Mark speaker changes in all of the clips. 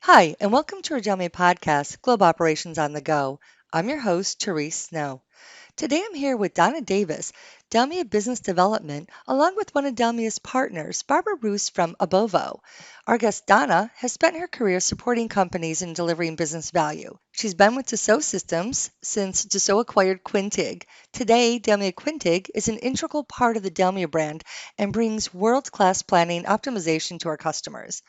Speaker 1: Hi, and welcome to our DELMIA podcast, Globe Operations on the Go. I'm your host, Therese Snow. Today I'm here with Donna Davis, DELMIA Business Development, along with one of DELMIA's partners, Barbara Roos from Ab Ovo. Our guest Donna has spent her career supporting companies in delivering business value. She's been with Dassault Systemes since Dassault acquired Quintig. Today, DELMIA Quintig is an integral part of the DELMIA brand and brings world-class planning optimization to our customers.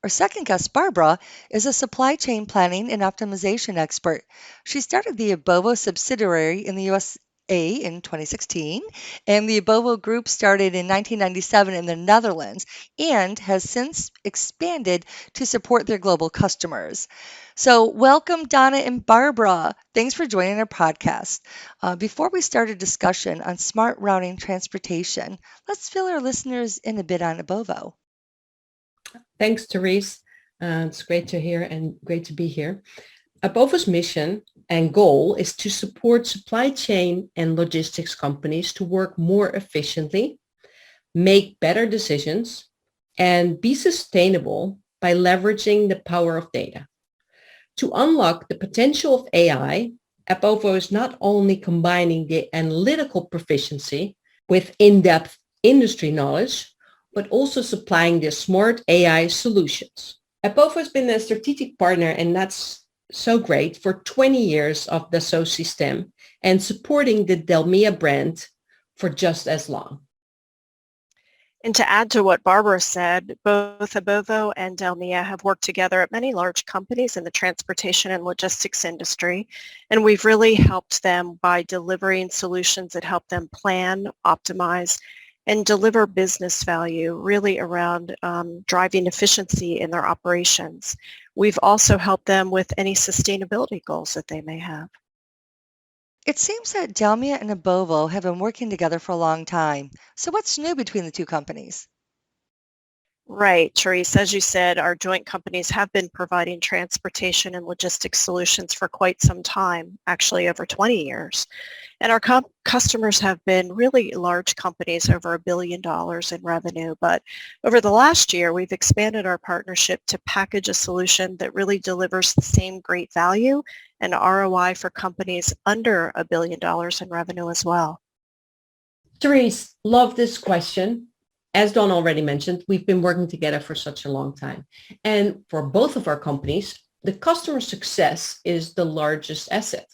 Speaker 1: Our second guest, Barbara, is a supply chain planning and optimization expert. She started the Ab Ovo subsidiary in the USA in 2016, and the Ab Ovo Group started in 1997 in the Netherlands and has since expanded to support their global customers. So, welcome, Donna and Barbara. Thanks for joining our podcast. Before we start a discussion on smart routing transportation, let's fill our listeners in a bit on Ab Ovo.
Speaker 2: Thanks, Therese. It's great to hear and great to be here. Ab Ovo's mission and goal is to support supply chain and logistics companies to work more efficiently, make better decisions, and be sustainable by leveraging the power of data. To unlock the potential of AI, Ab Ovo is not only combining the analytical proficiency with in-depth industry knowledge, but also supplying the smart AI solutions. Ab Ovo has been a strategic partner, and that's so great, for 20 years of Dassault Systemes and supporting the DELMIA brand for just as long.
Speaker 3: And to add to what Barbara said, both Ab Ovo and DELMIA have worked together at many large companies in the transportation and logistics industry, and we've really helped them by delivering solutions that help them plan, optimize, and deliver business value really around driving efficiency in their operations. We've also helped them with any sustainability goals that they may have.
Speaker 1: It seems that DELMIA and Ab Ovo have been working together for a long time. So what's new between the two companies?
Speaker 3: Right, Therese, as you said, our joint companies have been providing transportation and logistics solutions for quite some time, actually over 20 years. And our customers have been really large companies, over $1 billion in revenue. But over the last year, we've expanded our partnership to package a solution that really delivers the same great value and ROI for companies under $1 billion in revenue as well.
Speaker 2: Therese, love this question. As Don already mentioned, we've been working together for such a long time. And for both of our companies, the customer success is the largest asset.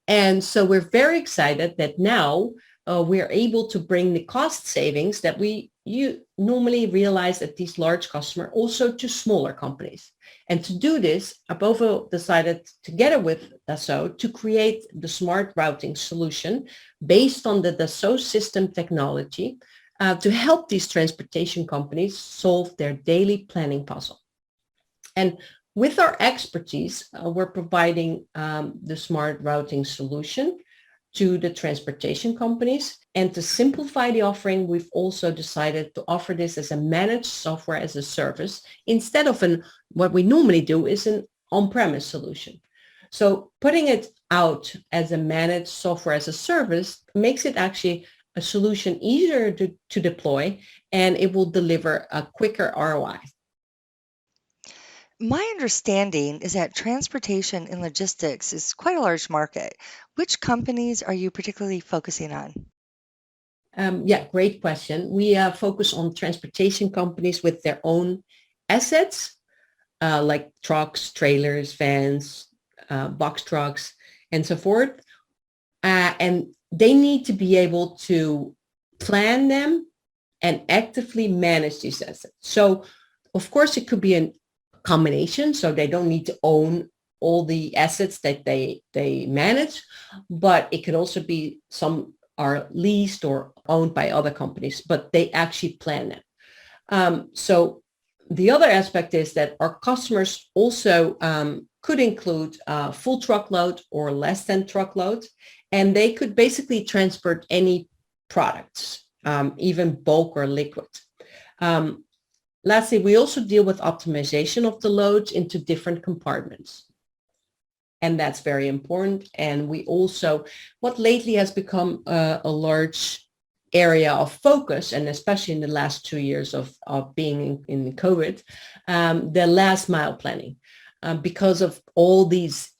Speaker 2: And so we're very excited that now we're able to bring the cost savings that you normally realize at these large customers also to smaller companies. And to do this, Ab Ovo decided together with Dassault to create the SmartRouting solution based on the Dassault system technology to help these transportation companies solve their daily planning puzzle. And with our expertise, we're providing the SmartRouting solution to the transportation companies. And to simplify the offering, we've also decided to offer this as a managed software as a service instead of what we normally do is an on-premise solution. So putting it out as a managed software as a service makes it actually a solution easier to deploy, and it will deliver a quicker ROI.
Speaker 1: My understanding is that transportation and logistics is quite a large market. Which companies are you particularly focusing on?
Speaker 2: Great question. We focus on transportation companies with their own assets, like trucks, trailers, vans, box trucks, and so forth. And they need to be able to plan them and actively manage these assets. So, of course, it could be a combination, so they don't need to own all the assets that they manage, but it could also be some are leased or owned by other companies, but they actually plan them. So the other aspect is that our customers also could include full truckload or less than truckload, and they could basically transport any products, even bulk or liquid. Lastly, we also deal with optimization of the loads into different compartments. And that's very important. And we also, what lately has become a large area of focus, and especially in the last 2 years of being in COVID, the last mile planning. because of all these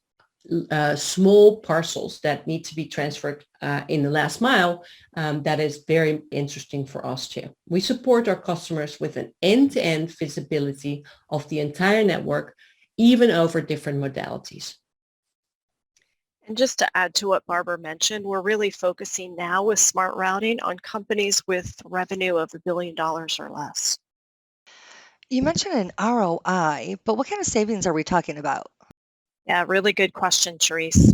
Speaker 2: small parcels that need to be transferred in the last mile. That is very interesting for us too. We support our customers with an end-to-end visibility of the entire network, even over different modalities.
Speaker 3: And just to add to what Barbara mentioned, we're really focusing now with SmartRouting on companies with revenue of $1 billion or less.
Speaker 1: You mentioned an ROI, but what kind of savings are we talking about?
Speaker 3: Yeah, really good question, Therese.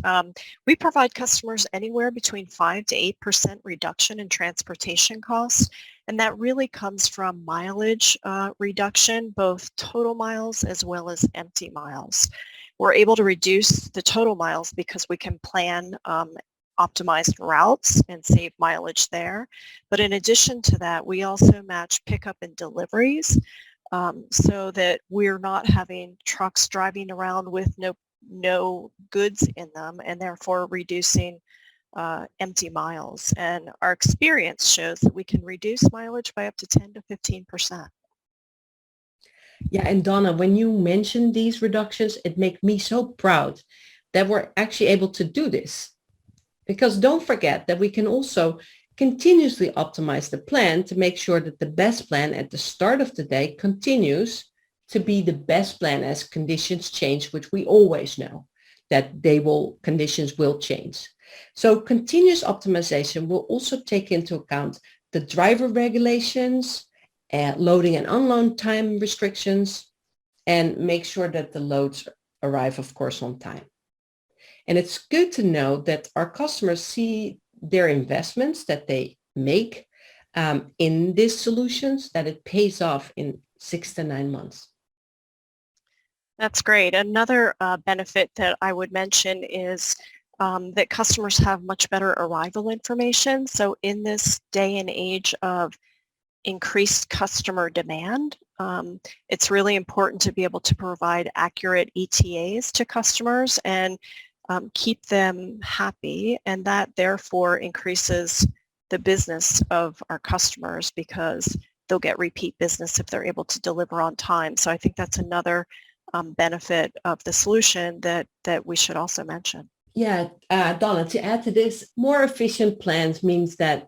Speaker 3: We provide customers anywhere between 5 to 8% reduction in transportation costs, and that really comes from mileage reduction, both total miles as well as empty miles. We're able to reduce the total miles because we can plan optimized routes and save mileage there. But in addition to that, we also match pickup and deliveries so that we're not having trucks driving around with no goods in them, and therefore reducing empty miles. And our experience shows that we can reduce mileage by up to 10 to 15%.
Speaker 2: Yeah, and Donna, when you mentioned these reductions, it makes me so proud that we're actually able to do this. Because don't forget that we can also continuously optimize the plan to make sure that the best plan at the start of the day continues to be the best plan as conditions change, which we always know that conditions will change. So continuous optimization will also take into account the driver regulations, loading and unload time restrictions, and make sure that the loads arrive, of course, on time. And it's good to know that our customers see their investments that they make in these solutions, that it pays off in 6 to 9 months.
Speaker 3: That's great. Another benefit that I would mention is that customers have much better arrival information. So in this day and age of increased customer demand, it's really important to be able to provide accurate ETAs to customers and keep them happy, and that therefore increases the business of our customers because they'll get repeat business if they're able to deliver on time. So I think that's another benefit of the solution that we should also mention.
Speaker 2: Yeah, Donna, to add to this, more efficient plans means that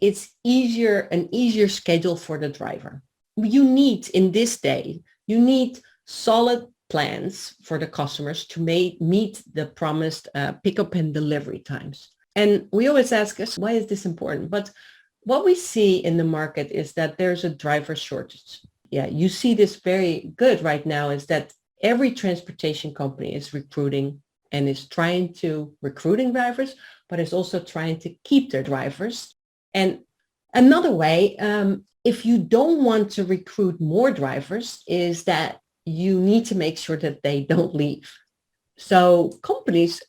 Speaker 2: it's an easier schedule for the driver. In this day, you need solid plans for the customers to meet the promised pickup and delivery times. And we always ask us, why is this important? But what we see in the market is that there's a driver shortage. Yeah, you see this very good right now is that every transportation company is recruiting and is trying to recruiting drivers, but is also trying to keep their drivers. And another way, if you don't want to recruit more drivers, is that you need to make sure that they don't leave. So companies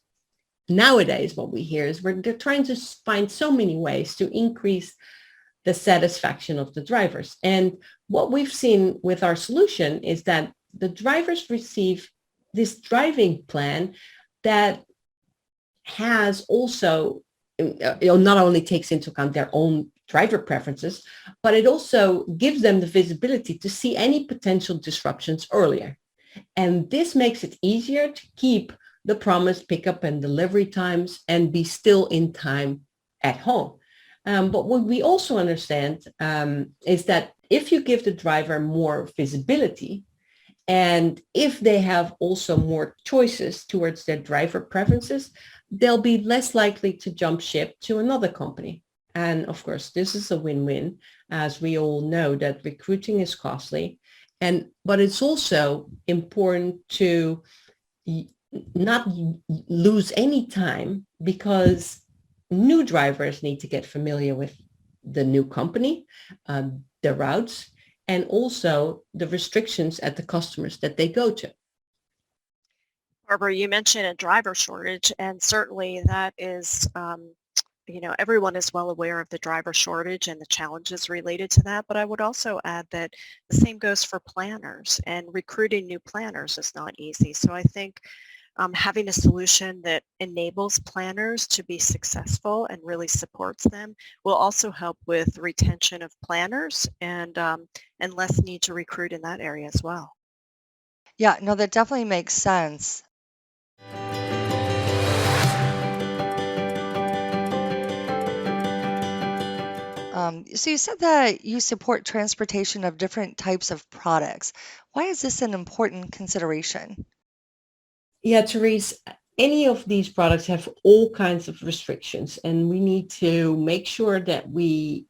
Speaker 2: nowadays, what we hear is they're trying to find so many ways to increase the satisfaction of the drivers. And what we've seen with our solution is that the drivers receive this driving plan that has also, not only takes into account their own driver preferences, but it also gives them the visibility to see any potential disruptions earlier. And this makes it easier to keep the promised pickup and delivery times and be still in time at home. But what we also understand is that if you give the driver more visibility, and if they have also more choices towards their driver preferences, they'll be less likely to jump ship to another company. And of course, this is a win-win, as we all know that recruiting is costly. But it's also important to not lose any time because new drivers need to get familiar with the new company, the routes, and also the restrictions at the customers that they go to.
Speaker 3: Barbara, you mentioned a driver shortage, and certainly that is, everyone is well aware of the driver shortage and the challenges related to that. But I would also add that the same goes for planners, and recruiting new planners is not easy. So I think having a solution that enables planners to be successful and really supports them will also help with retention of planners and less need to recruit in that area as well.
Speaker 1: Yeah, no, that definitely makes sense. So you said that you support transportation of different types of products. Why is this an important consideration?
Speaker 2: Yeah, Therese, any of these products have all kinds of restrictions, and we need to make sure that we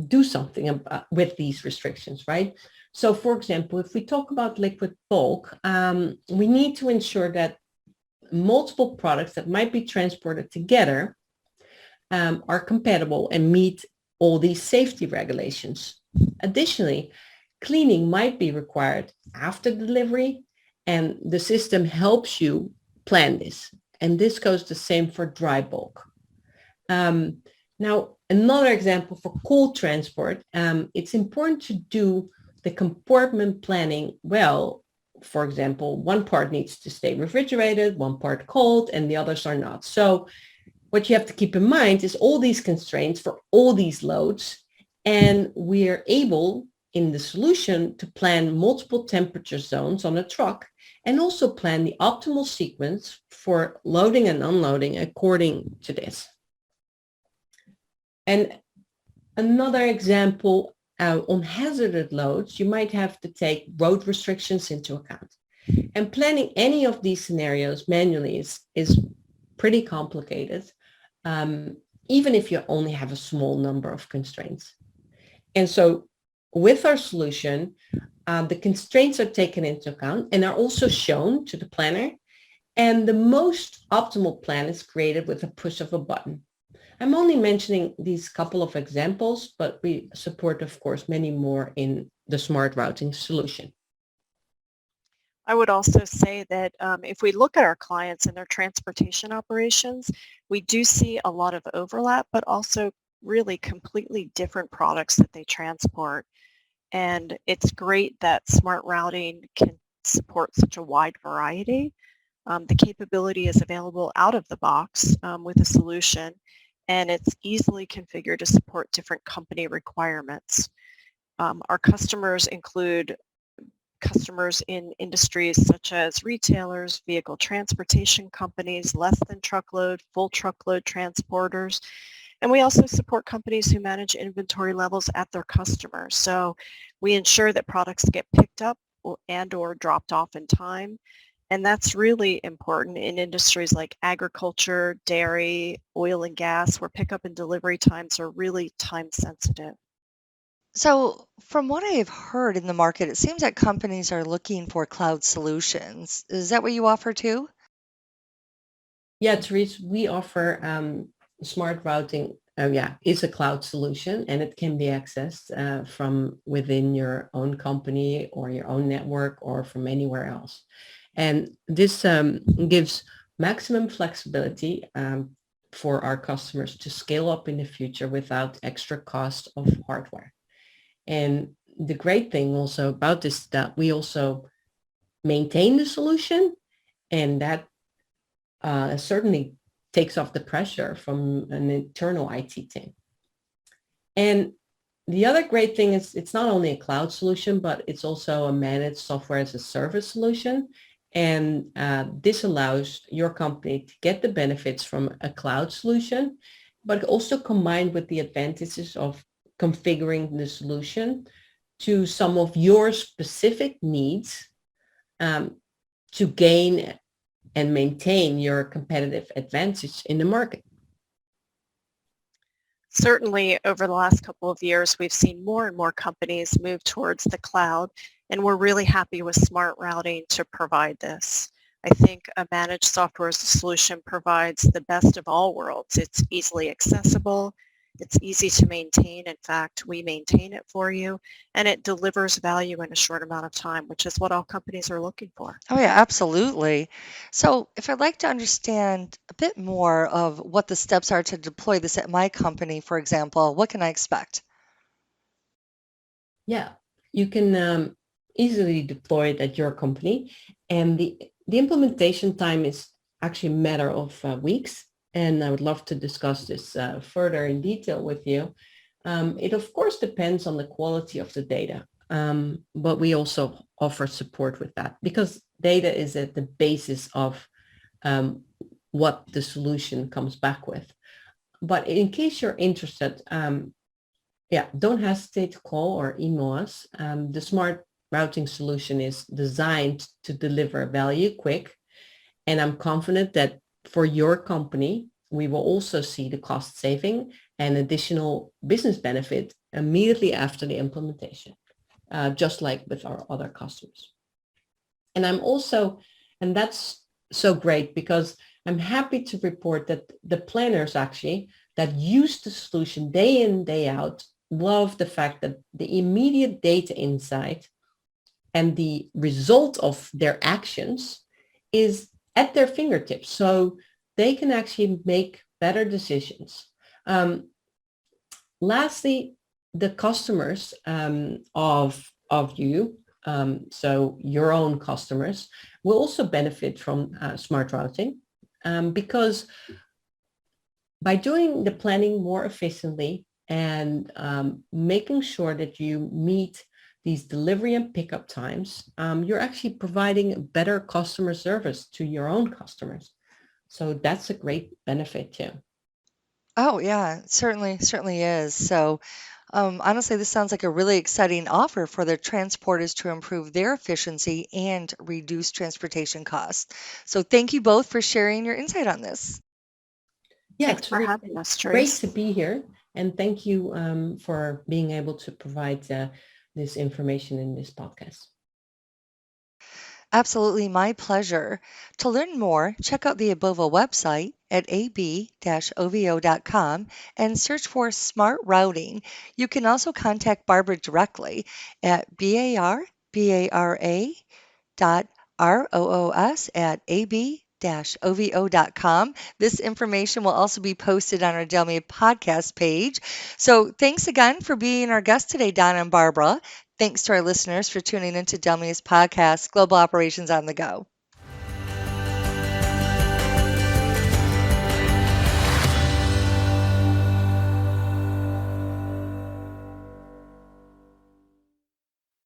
Speaker 2: do something with these restrictions, right? So, for example, if we talk about liquid bulk, we need to ensure that multiple products that might be transported together are compatible and meet all these safety regulations. Additionally, cleaning might be required after delivery, and the system helps you plan this. And this goes the same for dry bulk. Now, another example for cold transport, it's important to do the compartment planning well. For example, one part needs to stay refrigerated, one part cold, and the others are not. So what you have to keep in mind is all these constraints for all these loads, and we are able in the solution to plan multiple temperature zones on a truck and also plan the optimal sequence for loading and unloading according to this. And another example on hazardous loads, you might have to take road restrictions into account. And planning any of these scenarios manually is pretty complicated, even if you only have a small number of constraints. And so with our solution, the constraints are taken into account and are also shown to the planner. And the most optimal plan is created with a push of a button. I'm only mentioning these couple of examples, but we support, of course, many more in the SmartRouting solution.
Speaker 3: I would also say that if we look at our clients and their transportation operations, we do see a lot of overlap, but also really completely different products that they transport. And it's great that smart routing can support such a wide variety. The capability is available out of the box with a solution, and it's easily configured to support different company requirements. Our customers include customers in industries such as retailers, vehicle transportation companies, less than truckload, full truckload transporters, and we also support companies who manage inventory levels at their customers. So we ensure that products get picked up and or dropped off in time. And that's really important in industries like agriculture, dairy, oil and gas, where pickup and delivery times are really time sensitive.
Speaker 1: So, from what I have heard in the market, it seems that companies are looking for cloud solutions. Is that what you offer too?
Speaker 2: Yeah, Therese, we offer smart routing. Yeah, is a cloud solution, and it can be accessed from within your own company or your own network or from anywhere else. And this gives maximum flexibility for our customers to scale up in the future without extra cost of hardware. And the great thing also about this is that we also maintain the solution, and that certainly takes off the pressure from an internal IT team. And the other great thing is it's not only a cloud solution, but it's also a managed software as a service solution. And this allows your company to get the benefits from a cloud solution, but also combined with the advantages of configuring the solution to some of your specific needs to gain and maintain your competitive advantage in the market.
Speaker 3: Certainly, over the last couple of years, we've seen more and more companies move towards the cloud, and we're really happy with Smart Routing to provide this. I think a managed software as a solution provides the best of all worlds. It's easily accessible, it's easy to maintain. In fact, we maintain it for you, and it delivers value in a short amount of time, which is what all companies are looking for.
Speaker 1: Oh, yeah, absolutely. So, if I'd like to understand a bit more of what the steps are to deploy this at my company, for example, what can I expect?
Speaker 2: Yeah, you can easily deploy it at your company, and the implementation time is actually a matter of weeks. And I would love to discuss this further in detail with you. It of course depends on the quality of the data. but we also offer support with that because data is at the basis of what the solution comes back with. But in case you're interested, don't hesitate to call or email us. The smart routing solution is designed to deliver value quick, and I'm confident that for your company, we will also see the cost saving and additional business benefit immediately after the implementation, just like with our other customers. And and that's so great because I'm happy to report that the planners actually that use the solution day in, day out, love the fact that the immediate data insight and the result of their actions is at their fingertips. So they can actually make better decisions. Lastly, the customers of you, so your own customers, will also benefit from smart routing because by doing the planning more efficiently and making sure that you meet these delivery and pickup times, you're actually providing better customer service to your own customers. So that's a great benefit too.
Speaker 1: Oh, yeah, certainly is. So, honestly, this sounds like a really exciting offer for the transporters to improve their efficiency and reduce transportation costs. So, thank you both for sharing your insight on this.
Speaker 2: Yeah,
Speaker 3: Thanks for having us,
Speaker 2: great
Speaker 3: Therese.
Speaker 2: to be here. And thank you for being able to provide this information in this podcast.
Speaker 1: Absolutely, my pleasure. To learn more, check out the Abovo website at ab-ovo.com and search for Smart Routing. You can also contact Barbara directly at barbara.roos@ab-ovo.com. This information will also be posted on our Delmia podcast page. So thanks again for being our guest today, Donna and Barbara. Thanks to our listeners for tuning into Delmia's podcast, Global Operations on the Go.